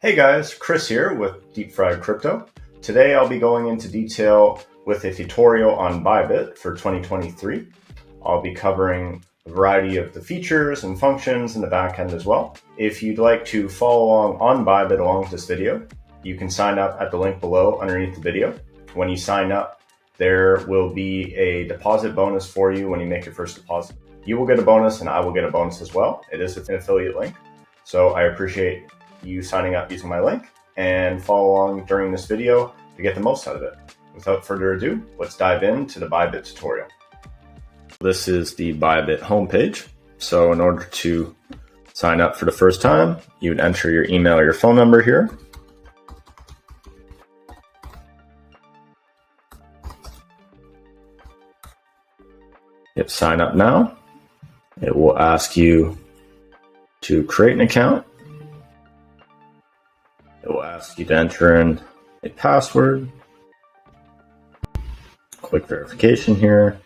Hey guys, Chris here with Deep Fried Crypto. Today I'll be going into detail with a tutorial on Bybit for 2023. I'll be covering a variety of the features and functions in the back end as well. If you'd like to follow along on Bybit along with this video, you can sign up at the link below underneath the video. When you sign up, there will be a deposit bonus for you when you make your first deposit. You will get a bonus and I will get a bonus as well. It is an affiliate link, so I appreciate you signing up using my link and follow along during this video to get the most out of it. Without further ado, let's dive into the Bybit tutorial. This is the Bybit homepage. So in order to sign up for the first time, you would enter your email or your phone number here. Hit sign up now. It will ask you to create an account. It will ask you to enter in a password. Click verification here.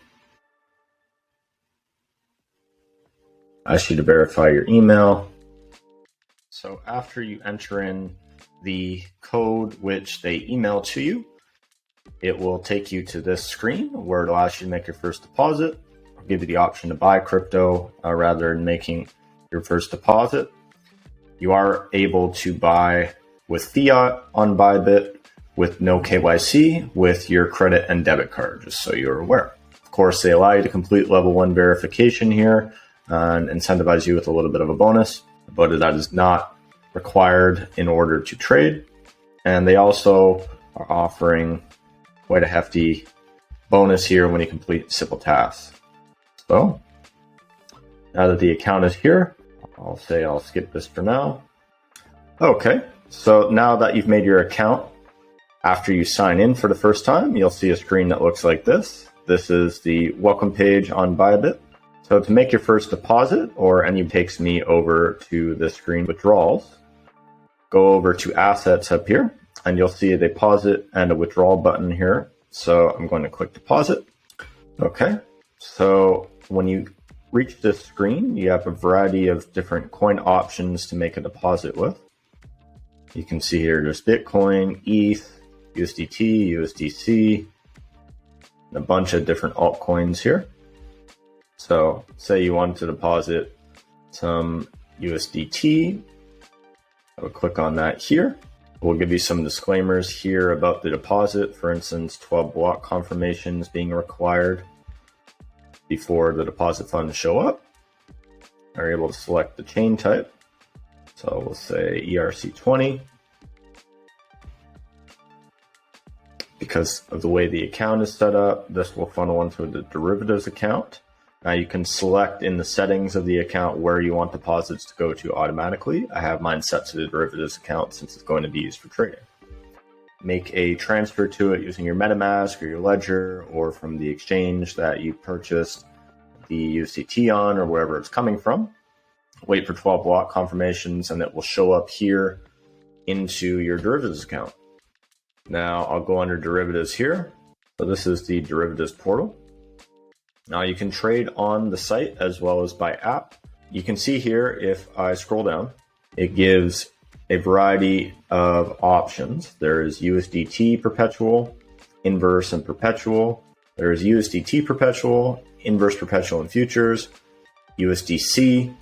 Ask you to verify your email. So after you enter in the code which they email to you, it will take you to this screen where it allows you to make your first deposit. It'll give you the option to buy crypto rather than making your first deposit. You are able to buy with Fiat on Bybit with no KYC with your credit and debit card, just so you're aware. Of course, they allow you to complete level 1 verification here and incentivize you with a little bit of a bonus, but that is not required in order to trade. And they also are offering quite a hefty bonus here when you complete simple tasks. So now that the account is here, I'll say I'll skip this for now. Okay. So now that you've made your account, after you sign in for the first time, you'll see a screen that looks like this. This is the welcome page on Bybit. So to make your first deposit, takes me over to the screen withdrawals. Go over to assets up here, and you'll see a deposit and a withdrawal button here. So I'm going to click deposit. Okay, so when you reach this screen, you have a variety of different coin options to make a deposit with. You can see here there's Bitcoin, ETH, USDT, USDC, and a bunch of different altcoins here. So say you want to deposit some USDT, I would click on that here. We'll give you some disclaimers here about the deposit. For instance, 12 block confirmations being required before the deposit funds show up. Are able to select the chain type. So we'll say ERC20. Because of the way the account is set up, this will funnel into the derivatives account. Now you can select in the settings of the account where you want deposits to go to automatically. I have mine set to the derivatives account since it's going to be used for trading. Make a transfer to it using your MetaMask or your Ledger or from the exchange that you purchased the USDT on or wherever it's coming from. Wait for 12 block confirmations and it will show up here into your derivatives account. Now I'll go under derivatives here. So this is the derivatives portal. Now you can trade on the site as well as by app. You can see here, if I scroll down, it gives a variety of options. There is USDT Perpetual, Inverse and Perpetual. There is USDT Perpetual, Inverse Perpetual and Futures, USDC,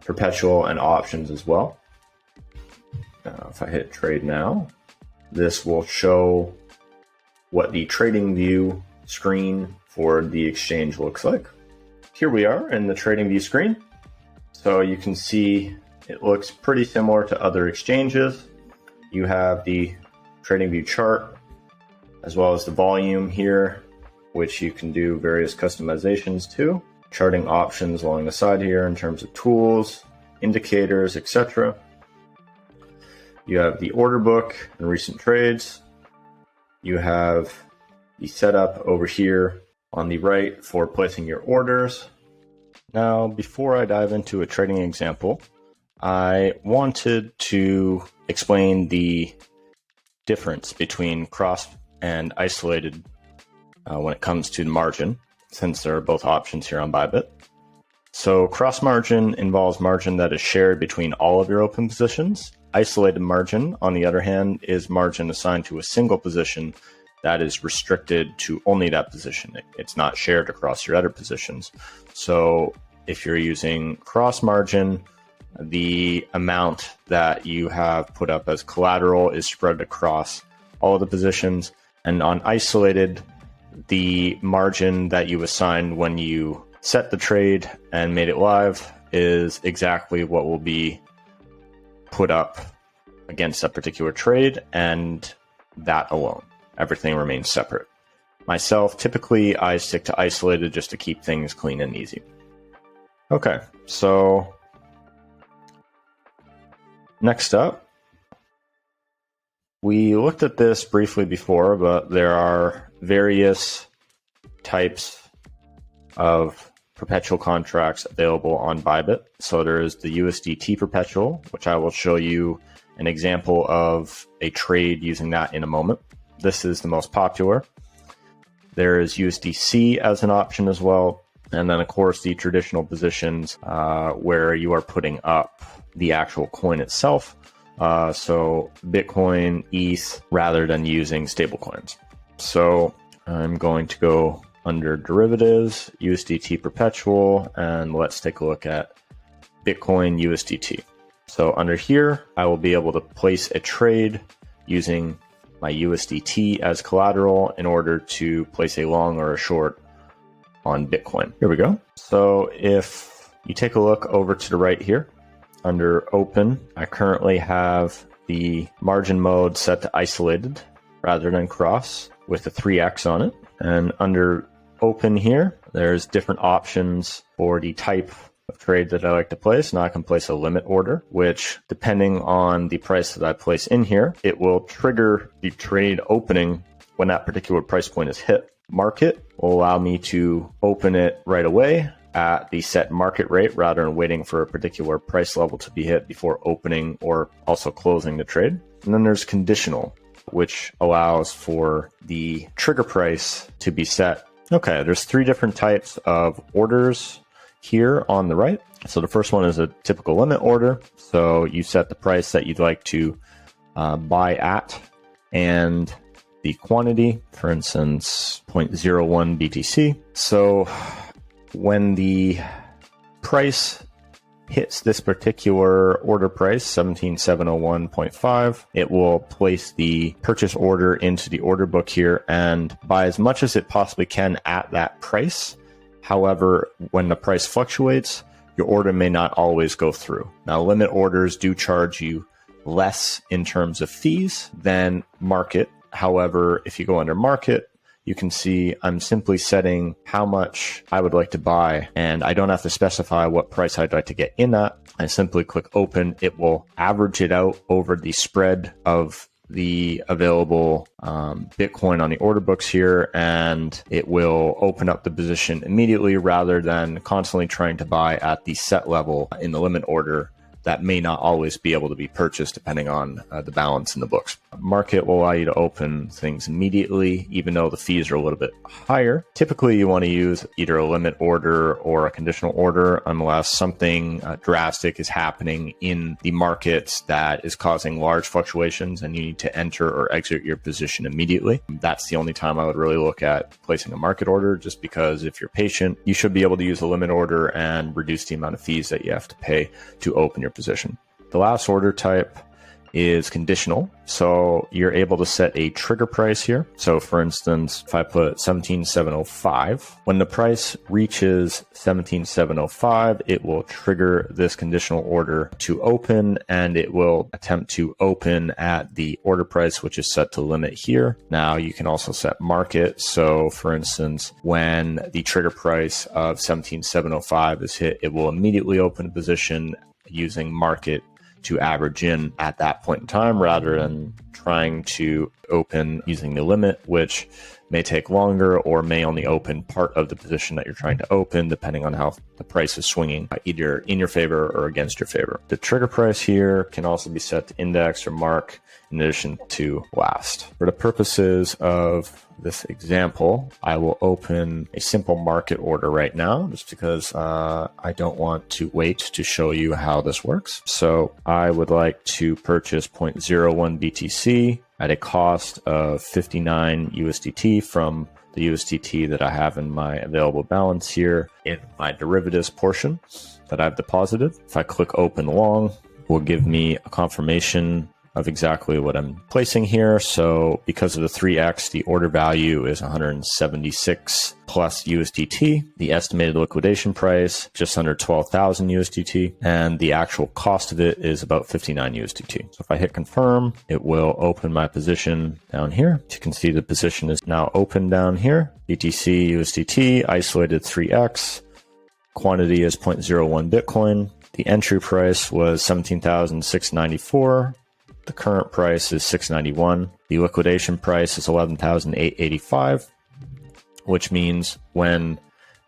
Perpetual and options as well. Now, if I hit trade now, this will show what the TradingView screen for the exchange looks like. Here we are in the TradingView screen. So you can see it looks pretty similar to other exchanges. You have the TradingView chart as well as the volume here, which you can do various customizations to. Charting options along the side here in terms of tools, indicators, etc. You have the order book and recent trades. You have the setup over here on the right for placing your orders. Now, before I dive into a trading example, I wanted to explain the difference between cross and isolated when it comes to the margin, since there are both options here on Bybit. So cross margin involves margin that is shared between all of your open positions. Isolated margin, on the other hand, is margin assigned to a single position that is restricted to only that position. It's not shared across your other positions. So if you're using cross margin, the amount that you have put up as collateral is spread across all of the positions. And on isolated, the margin that you assigned when you set the trade and made it live is exactly what will be put up against a particular trade, and that alone. Everything remains separate. Myself, typically I stick to isolated just to keep things clean and easy. Okay, so next up, we looked at this briefly before, but there are various types of perpetual contracts available on Bybit. So there is the USDT Perpetual, which I will show you an example of a trade using that in a moment. This is the most popular. There is USDC as an option as well. And then, of course, the traditional positions where you are putting up the actual coin itself. So Bitcoin, ETH, rather than using stablecoins. So I'm going to go under derivatives, USDT Perpetual, and let's take a look at Bitcoin USDT. So under here, I will be able to place a trade using my USDT as collateral in order to place a long or a short on Bitcoin. Here we go. So if you take a look over to the right here, under open, I currently have the margin mode set to isolated rather than cross with a 3x on it. And under open here, there's different options for the type of trade that I like to place. Now I can place a limit order, which depending on the price that I place in here, it will trigger the trade opening when that particular price point is hit. Market will allow me to open it right away at the set market rate rather than waiting for a particular price level to be hit before opening or also closing the trade. And then there's conditional, which allows for the trigger price to be set. Okay, there's three different types of orders here on the right. So the first one is a typical limit order. So you set the price that you'd like to buy at and the quantity, for instance, 0.01 BTC. So when the price hits this particular order price, 17,701.5, it will place the purchase order into the order book here and buy as much as it possibly can at that price. However, when the price fluctuates, your order may not always go through. Now, limit orders do charge you less in terms of fees than market. However, if you go under market, you can see I'm simply setting how much I would like to buy, and I don't have to specify what price I'd like to get in at. I simply click open. It will average it out over the spread of the available Bitcoin on the order books here, and it will open up the position immediately rather than constantly trying to buy at the set level in the limit order that may not always be able to be purchased depending on the balance in the books. Market will allow you to open things immediately, even though the fees are a little bit higher. Typically, you want to use either a limit order or a conditional order unless something drastic is happening in the markets that is causing large fluctuations and you need to enter or exit your position immediately. That's the only time I would really look at placing a market order, just because if you're patient, you should be able to use a limit order and reduce the amount of fees that you have to pay to open your position. The last order type is conditional. So you're able to set a trigger price here. So for instance, if I put 17,705, when the price reaches 17,705, it will trigger this conditional order to open, and it will attempt to open at the order price, which is set to limit here. Now you can also set market. So for instance, when the trigger price of 17,705 is hit, it will immediately open a position using market to average in at that point in time rather than trying to open using the limit, which may take longer or may only open part of the position that you're trying to open, depending on how the price is swinging, either in your favor or against your favor. The trigger price here can also be set to index or mark in addition to last. For the purposes of this example, I will open a simple market order right now, just because I don't want to wait to show you how this works. So I would like to purchase 0.01 BTC at a cost of 59 USDT from the USDT that I have in my available balance here in my derivatives portion that I've deposited. If I click open long, it will give me a confirmation of exactly what I'm placing here. So because of the 3x, the order value is 176 plus USDT. The estimated liquidation price, just under 12,000 USDT. And the actual cost of it is about 59 USDT. So if I hit confirm, it will open my position down here. You can see the position is now open down here. BTC, USDT, isolated 3x. Quantity is 0.01 Bitcoin. The entry price was 17,694. The current price is 691. The liquidation price is 11,885, which means when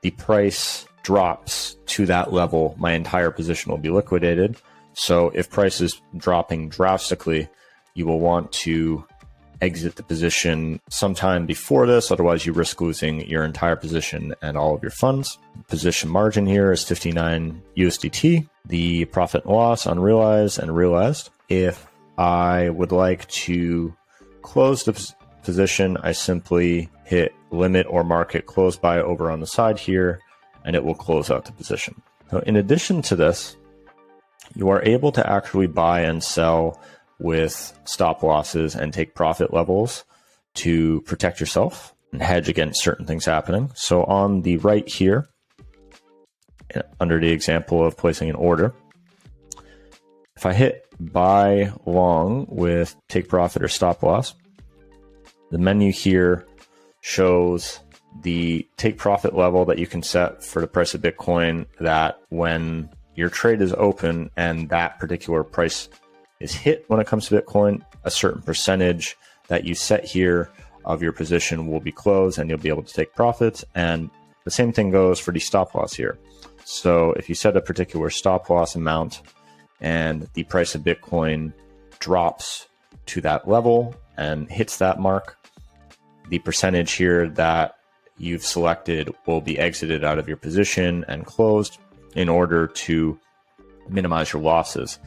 the price drops to that level, my entire position will be liquidated. So if price is dropping drastically, you will want to exit the position sometime before this. Otherwise, you risk losing your entire position and all of your funds. Position margin here is 59 USDT. The profit and loss, unrealized and realized. If I would like to close the position, I simply hit limit or market close by over on the side here, and it will close out the position. So in addition to this, you are able to actually buy and sell with stop losses and take profit levels to protect yourself and hedge against certain things happening. So on the right here, under the example of placing an order, if I hit buy long with take profit or stop loss, the menu here shows the take profit level that you can set for the price of Bitcoin, that when your trade is open and that particular price is hit when it comes to Bitcoin, a certain percentage that you set here of your position will be closed and you'll be able to take profits. And the same thing goes for the stop loss here. So if you set a particular stop loss amount and the price of Bitcoin drops to that level and hits that mark, the percentage here that you've selected will be exited out of your position and closed in order to minimize your losses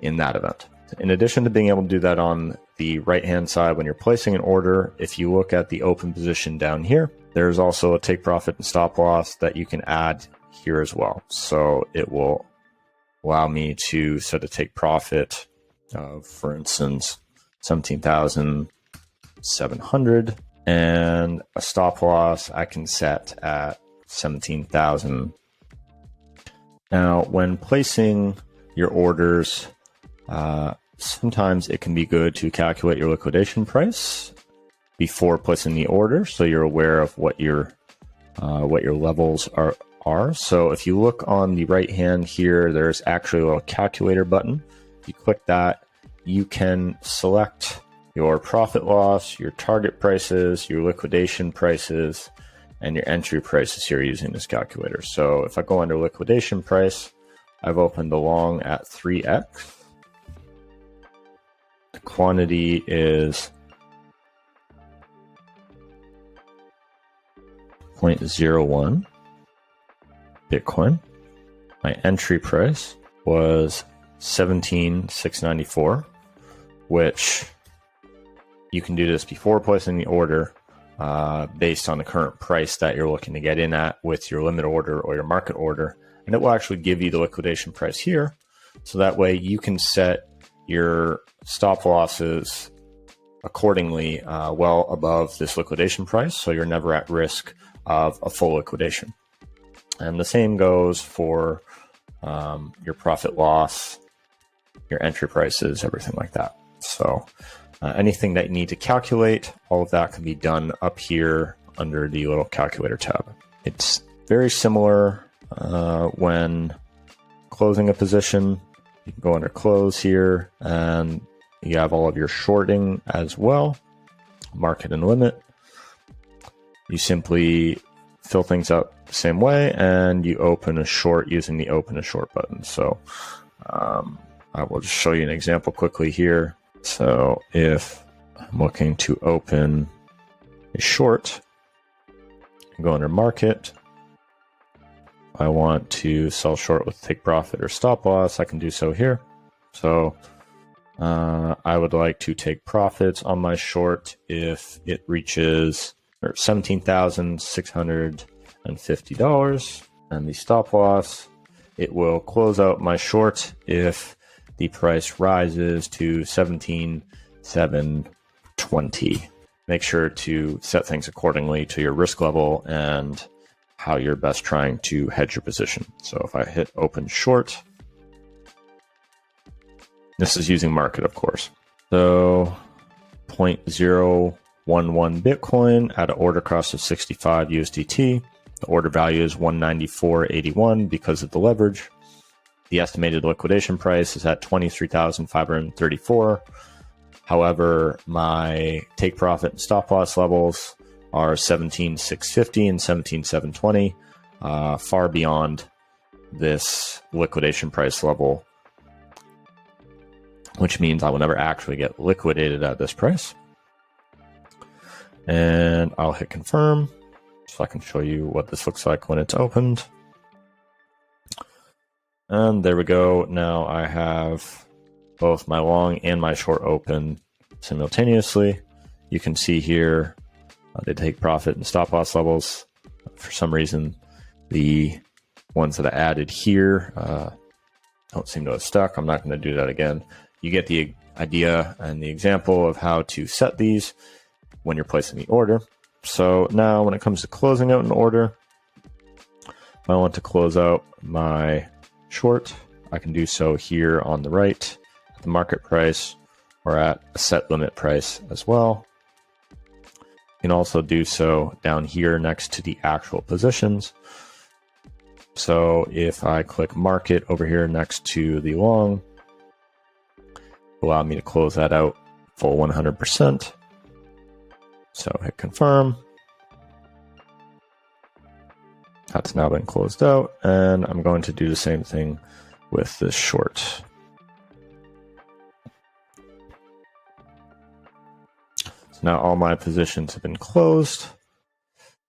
in that event. In addition to being able to do that on the right-hand side when you're placing an order, if you look at the open position down here, there's also a take profit and stop loss that you can add here as well. So it will allow me to set a take profit of, for instance, 17,700, and a stop loss I can set at 17,000. Now, when placing your orders, sometimes it can be good to calculate your liquidation price before placing the order, so you're aware of what your levels are. So if you look on the right hand here, there's actually a little calculator button. If you click that, you can select your profit loss, your target prices, your liquidation prices, and your entry prices here using this calculator. So if I go under liquidation price, I've opened the long at 3x. The quantity is 0.01 Bitcoin. My entry price was 17,694, which you can do this before placing the order based on the current price that you're looking to get in at with your limit order or your market order. And it will actually give you the liquidation price here. So that way you can set your stop losses accordingly well above this liquidation price. So you're never at risk of a full liquidation. And the same goes for your profit loss, your entry prices, everything like that. So anything that you need to calculate, all of that can be done up here under the little calculator tab. It's very similar when closing a position. You can go under close here and you have all of your shorting as well, market and limit. you simply fill things up the same way, and you open a short using the open a short button. So I will just show you an example quickly here. So if I'm looking to open a short, go under market. I want to sell short with take profit or stop loss, I can do so here. So I would like to take profits on my short if it reaches $17,650, and the stop loss, it will close out my short if the price rises to 17,720. Make sure to set things accordingly to your risk level and how you're best trying to hedge your position. So if I hit open short, this is using market, of course. So 0.011 Bitcoin at an order cost of 65 USDT. The order value is 194.81 because of the leverage. The estimated liquidation price is at 23,534. However, my take profit and stop loss levels are 17,650 and 17,720, far beyond this liquidation price level, which means I will never actually get liquidated at this price. And I'll hit confirm so I can show you what this looks like when it's opened. And there we go. Now I have both my long and my short open simultaneously. You can see here they take profit and stop loss levels. For some reason, the ones that I added here don't seem to have stuck. I'm not going to do that again. You get the idea and the example of how to set these when you're placing the order. So now when it comes to closing out an order, if I want to close out my short, I can do so here on the right at the market price or at a set limit price as well. You can also do so down here next to the actual positions. So if I click market over here next to the long, allow me to close that out full 100%. So hit confirm. That's now been closed out, and I'm going to do the same thing with this short. So now all my positions have been closed.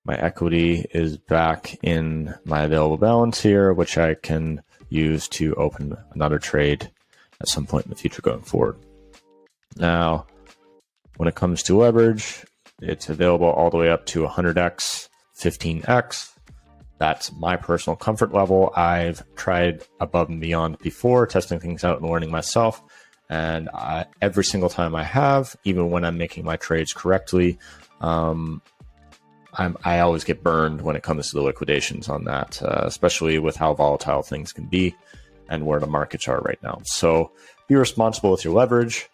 My equity is back in my available balance here, which I can use to open another trade at some point in the future going forward. Now, when it comes to leverage, it's available all the way up to 100x, 15x. That's my personal comfort level. I've tried above and beyond before, testing things out and learning myself. And every single time I have, even when I'm making my trades correctly, I always get burned when it comes to the liquidations on that, especially with how volatile things can be and where the markets are right now. So be responsible with your leverage.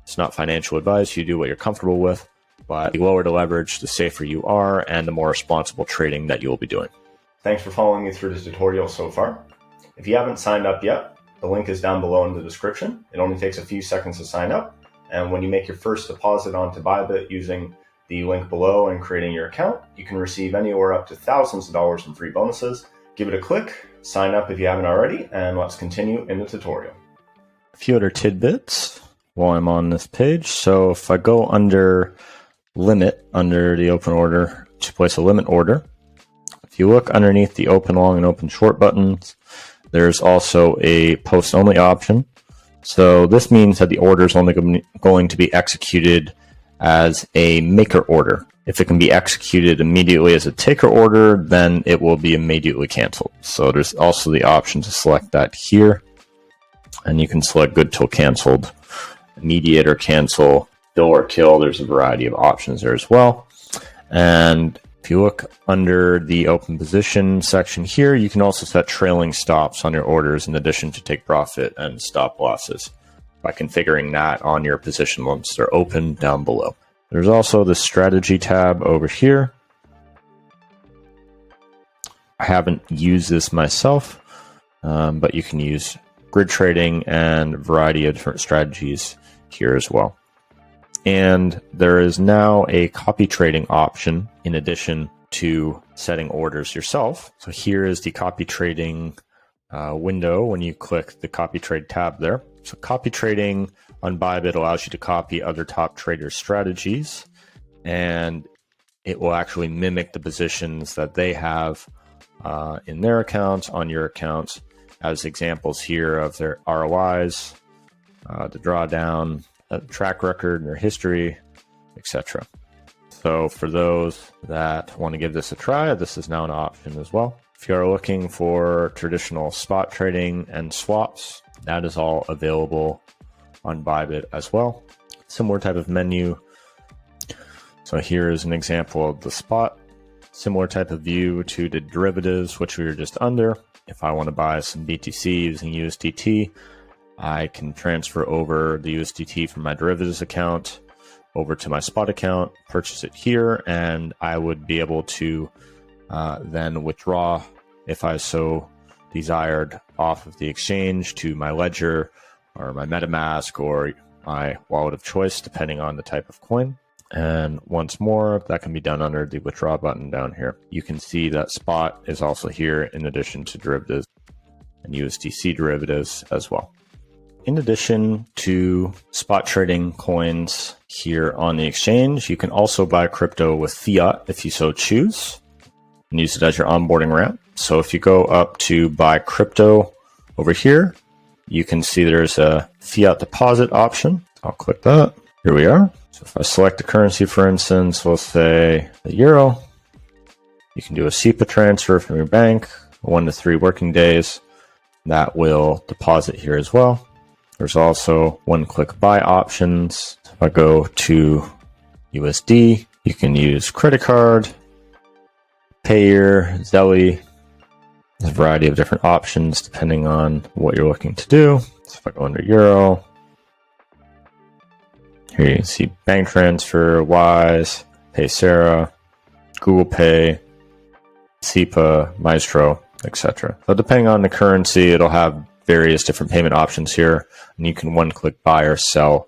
It's not financial advice. You do what you're comfortable with, but the lower the leverage, the safer you are and the more responsible trading that you'll be doing. Thanks for following me through this tutorial so far. If you haven't signed up yet, the link is down below in the description. It only takes a few seconds to sign up. And when you make your first deposit onto Bybit using the link below and creating your account, you can receive anywhere up to thousands of dollars in free bonuses. Give it a click, sign up if you haven't already, and let's continue in the tutorial. A few other tidbits while I'm on this page. So if I go under limit, under the open order to place a limit order, if you look underneath the open long and open short buttons, there's also a post only option. So this means that the order is only going to be executed as a maker order. If it can be executed immediately as a taker order, then it will be immediately canceled. So there's also the option to select that here. And you can select good till canceled, immediate or cancel, fill or kill. There's a variety of options there as well. And if you look under the open position section here, you can also set trailing stops on your orders in addition to take profit and stop losses by configuring that on your position once they're open down below. There's also the strategy tab over here. I haven't used this myself, but you can use grid trading and a variety of different strategies here as well. And there is now a copy trading option in addition to setting orders yourself. So here is the copy trading window when you click the copy trade tab there. So copy trading on Bybit allows you to copy other top traders' strategies, and it will actually mimic the positions that they have in their accounts on your accounts as examples here of their ROIs, the drawdown, track record, and their history, etc. So for those that want to give this a try, this is now an option as well. If you are looking for traditional spot trading and swaps, that is all available on Bybit as well. Similar type of menu. So here is an example of the spot. Similar type of view to the derivatives, which we were just under. If I want to buy some BTC using USDT, I can transfer over the USDT from my derivatives account over to my spot account, purchase it here, and I would be able to then withdraw, if I so desired, off of the exchange to my ledger or my MetaMask or my wallet of choice, depending on the type of coin. And once more, that can be done under the withdraw button down here. You can see that spot is also here in addition to derivatives and USDC derivatives as well. In addition to spot trading coins here on the exchange, you can also buy crypto with Fiat if you so choose and use it as your onboarding ramp. So if you go up to buy crypto over here, you can see there's a Fiat deposit option. I'll click that. Here we are. So if I select the currency, for instance, we'll say the euro, you can do a SEPA transfer from your bank, 1 to 3 working days. That will deposit here as well. There's also one-click buy options. If I go to USD, you can use credit card, Payer, Zelly. There's a variety of different options depending on what you're looking to do. So if I go under Euro, here you can see bank transfer, Wise, Paysera, Google Pay, SEPA, Maestro, etc. So depending on the currency, it'll have various different payment options here, and you can one-click buy or sell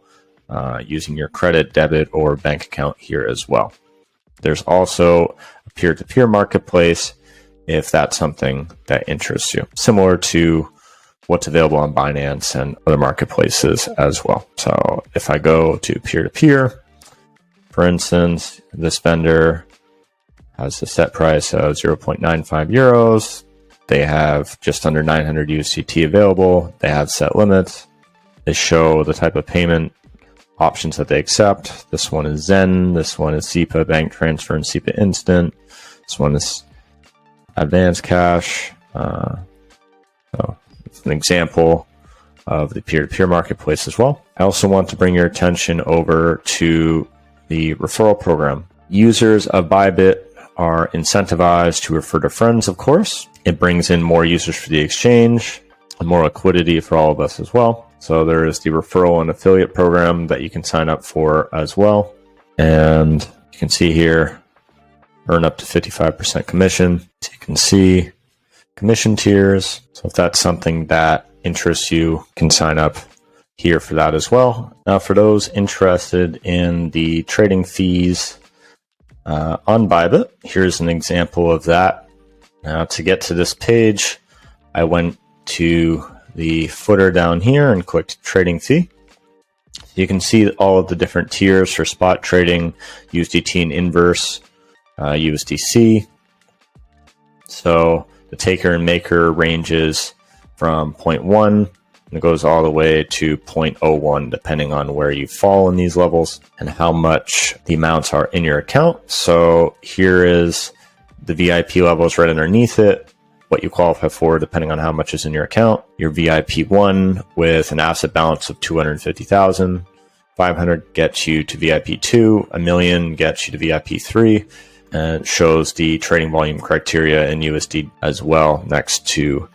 using your credit, debit, or bank account here as well. There's also a peer-to-peer marketplace if that's something that interests you, similar to what's available on Binance and other marketplaces as well. So if I go to peer-to-peer, for instance, this vendor has a set price of 0.95 euros. They have just under 900 USDT available. They have set limits. They show the type of payment options that they accept. This one is Zen. This one is SEPA Bank Transfer and SEPA Instant. This one is Advanced Cash. So it's an example of the peer-to-peer marketplace as well. I also want to bring your attention over to the referral program. Users of Bybit are incentivized to refer to friends, of course. It brings in more users for the exchange and more liquidity for all of us as well. So there is the referral and affiliate program that you can sign up for as well. And you can see here, earn up to 55% commission. So you can see commission tiers. So if that's something that interests you, you can sign up here for that as well. Now, for those interested in the trading fees on Bybit, here's an example of that. Now, to get to this page, I went to the footer down here and clicked trading fee. You can see all of the different tiers for spot trading, USDT and inverse, USDC. So the taker and maker ranges from 0.1 and it goes all the way to 0.01, depending on where you fall in these levels and how much the amounts are in your account. So here is the VIP levels right underneath it, what you qualify for depending on how much is in your account. Your VIP 1 with an asset balance of 250,000, 500 gets you to VIP 2, a million gets you to VIP 3, and it shows the trading volume criteria in USD as well next to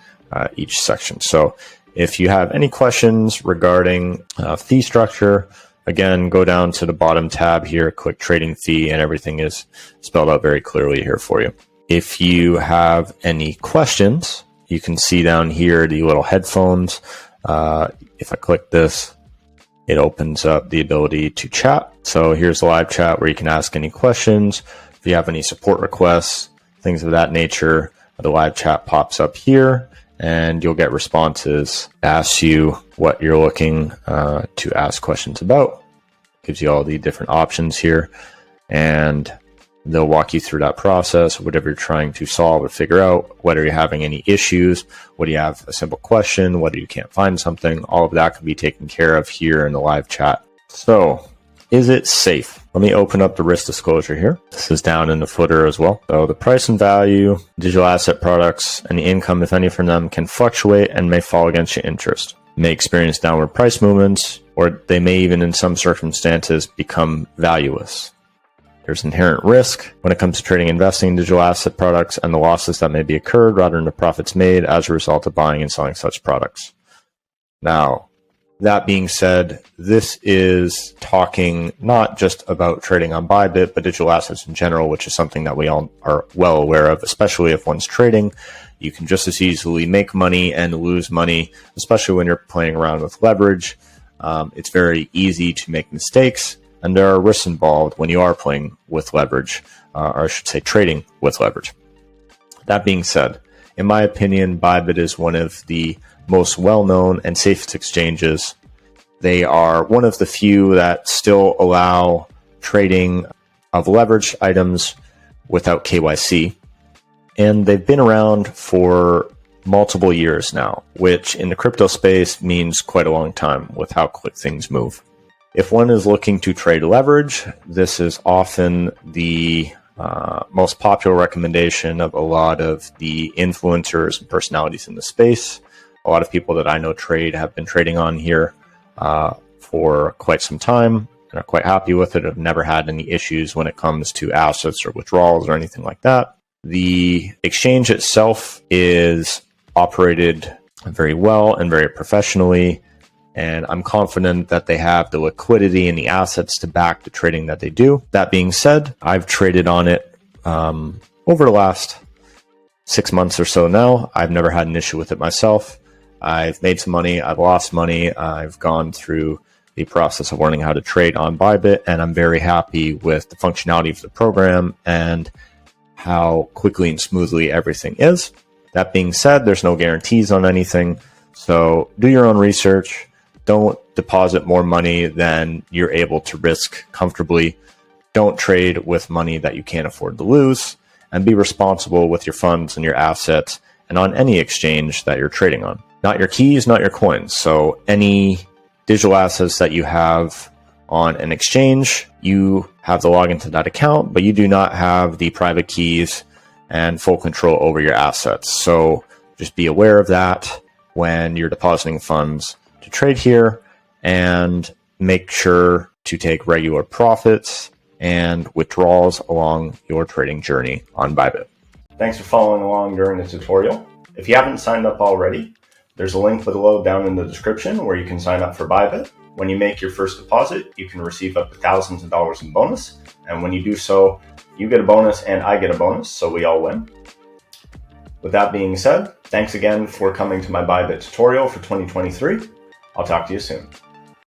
each section. So if you have any questions regarding fee structure, again, go down to the bottom tab here, click trading fee, and everything is spelled out very clearly here for you. If you have any questions, you can see down here the little headphones. If I click this, it opens up the ability to chat. So here's the live chat where you can ask any questions. If you have any support requests, things of that nature, the live chat pops up here and you'll get responses, asks you what you're looking to ask questions about. Gives you all the different options here, and they'll walk you through that process, whatever you're trying to solve or figure out, whether you're having any issues, whether you have a simple question, whether you can't find something, all of that can be taken care of here in the live chat. So, is it safe? Let me open up the risk disclosure here. This is down in the footer as well. So the price and value, digital asset products, and the income, if any from them, can fluctuate and may fall against your interest. You may experience downward price movements, or they may even in some circumstances become valueless. There's inherent risk when it comes to trading and investing in digital asset products and the losses that may be occurred rather than the profits made as a result of buying and selling such products. Now, that being said, this is talking not just about trading on Bybit, but digital assets in general, which is something that we all are well aware of, especially if one's trading. You can just as easily make money and lose money, especially when you're playing around with leverage. It's very easy to make mistakes, and there are risks involved when you are playing with leverage, or I should say trading with leverage. That being said, in my opinion, Bybit is one of the most well-known and safest exchanges. They are one of the few that still allow trading of leverage items without KYC. And they've been around for multiple years now, which in the crypto space means quite a long time with how quick things move. If one is looking to trade leverage, this is often the most popular recommendation of a lot of the influencers and personalities in the space. A lot of people that I know have been trading on here for quite some time and are quite happy with it. Have never had any issues when it comes to assets or withdrawals or anything like that. The exchange itself is operated very well and very professionally, and I'm confident that they have the liquidity and the assets to back the trading that they do. That being said, I've traded on it over the last 6 months or so now. I've never had an issue with it myself. I've made some money, I've lost money, I've gone through the process of learning how to trade on Bybit, and I'm very happy with the functionality of the program and how quickly and smoothly everything is. That being said, there's no guarantees on anything, so do your own research. Don't deposit more money than you're able to risk comfortably. Don't trade with money that you can't afford to lose, and be responsible with your funds and your assets and on any exchange that you're trading on. Not your keys, not your coins. So any digital assets that you have on an exchange, you have the login to that account, but you do not have the private keys and full control over your assets. So just be aware of that when you're depositing funds to trade here, and make sure to take regular profits and withdrawals along your trading journey on Bybit. Thanks for following along during the tutorial. If you haven't signed up already, there's a link below down in the description where you can sign up for Bybit. When you make your first deposit, you can receive up to thousands of dollars in bonus. And when you do so, you get a bonus and I get a bonus, so we all win. With that being said, thanks again for coming to my Bybit tutorial for 2023. I'll talk to you soon.